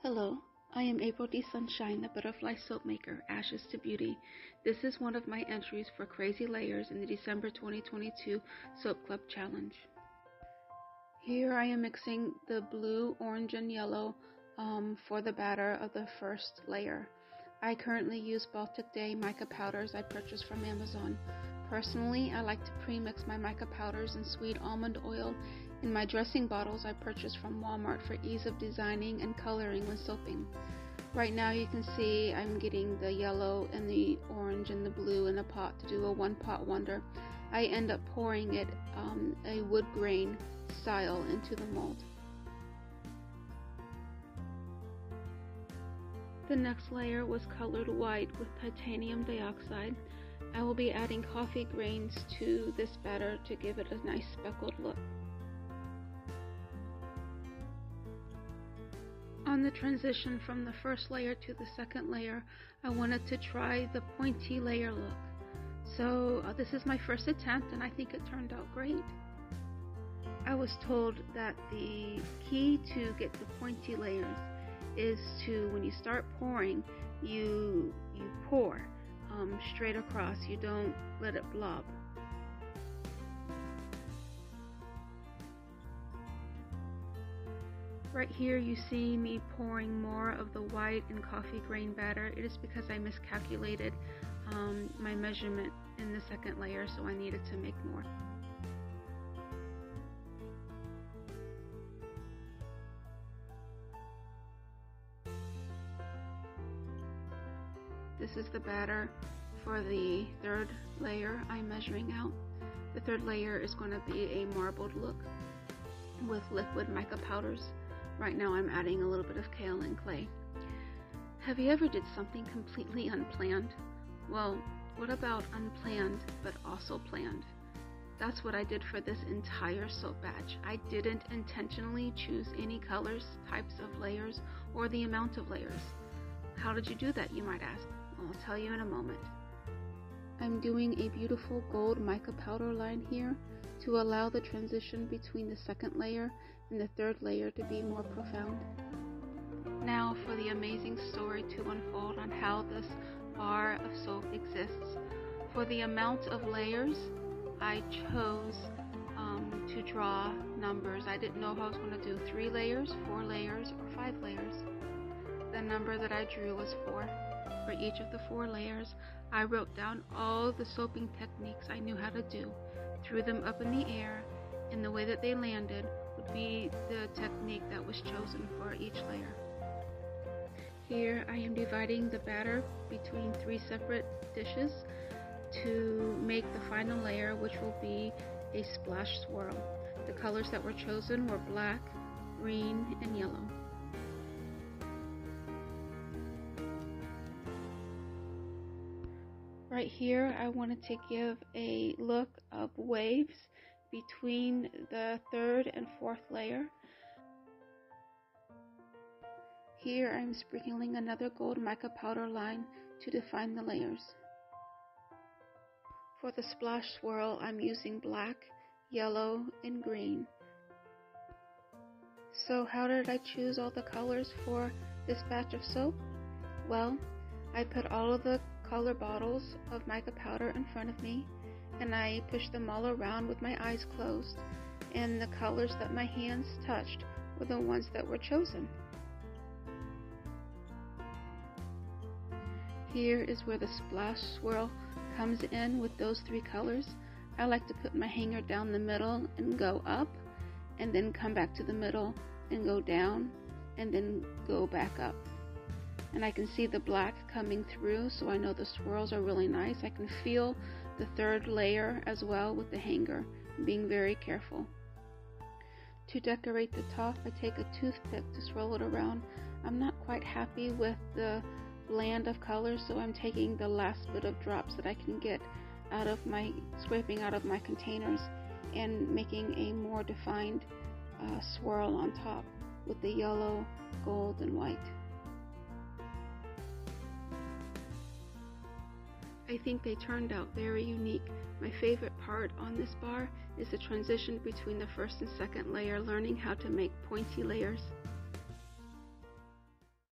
Hello, I am April D. Sunshine, the Butterfly Soap Maker, Ashes to Beauty. This is one of my entries for Crazy Layers in the December 2022 Soap Club Challenge. Here I am mixing the blue, orange, and yellow for the batter of the first layer. I currently use Baltic Day mica powders I purchased from Amazon. Personally, I like to pre-mix my mica powders in sweet almond oil in my dressing bottles I purchased from Walmart for ease of designing and coloring when soaping. Right now you can see I'm getting the yellow and the orange and the blue in a pot to do a one-pot wonder. I end up pouring it a wood grain style into the mold. The next layer was colored white with titanium dioxide. I will be adding coffee grains to this batter to give it a nice speckled look. On the transition from the first layer to the second layer, I wanted to try the pointy layer look. So this is my first attempt and I think it turned out great. I was told that the key to get the pointy layers is to, when you start pouring, you pour straight across. You don't let it blob. Right here you see me pouring more of the white and coffee grain batter. It is because I miscalculated my measurement in the second layer, so I needed to make more. This is the batter for the third layer I'm measuring out. The third layer is going to be a marbled look with liquid mica powders. Right now I'm adding a little bit of kale and clay. Have you ever did something completely unplanned? Well, what about unplanned but also planned? That's what I did for this entire soap batch. I didn't intentionally choose any colors, types of layers, or the amount of layers. How did you do that, you might ask? I'll tell you in a moment. I'm doing a beautiful gold mica powder line here to allow the transition between the second layer and the third layer to be more profound. Now for the amazing story to unfold on how this bar of soap exists. For the amount of layers, I chose to draw numbers. I didn't know if I was going to do 3 layers, 4 layers, or 5 layers. The number that I drew was 4. For each of the 4 layers, I wrote down all the soaping techniques I knew how to do, threw them up in the air, and the way that they landed would be the technique that was chosen for each layer. Here I am dividing the batter between 3 separate dishes to make the final layer, which will be a splash swirl. The colors that were chosen were black, green, and yellow. Right here, I wanted to give a look of waves between the third and fourth layer. Here, I'm sprinkling another gold mica powder line to define the layers. For the splash swirl, I'm using black, yellow, and green. So how did I choose all the colors for this batch of soap? Well, I put all of the color bottles of mica powder in front of me and I pushed them all around with my eyes closed, and the colors that my hands touched were the ones that were chosen. Here is where the splash swirl comes in with those 3 colors. I like to put my hanger down the middle and go up, and then come back to the middle and go down, and then go back up. And I can see the black coming through, so I know the swirls are really nice. I can feel the third layer as well with the hanger, being very careful. To decorate the top, I take a toothpick to swirl it around. I'm not quite happy with the blend of colors, so I'm taking the last bit of drops that I can get out of scraping out of my containers and making a more defined swirl on top with the yellow, gold, and white. I think they turned out very unique. My favorite part on this bar is the transition between the first and second layer, learning how to make pointy layers.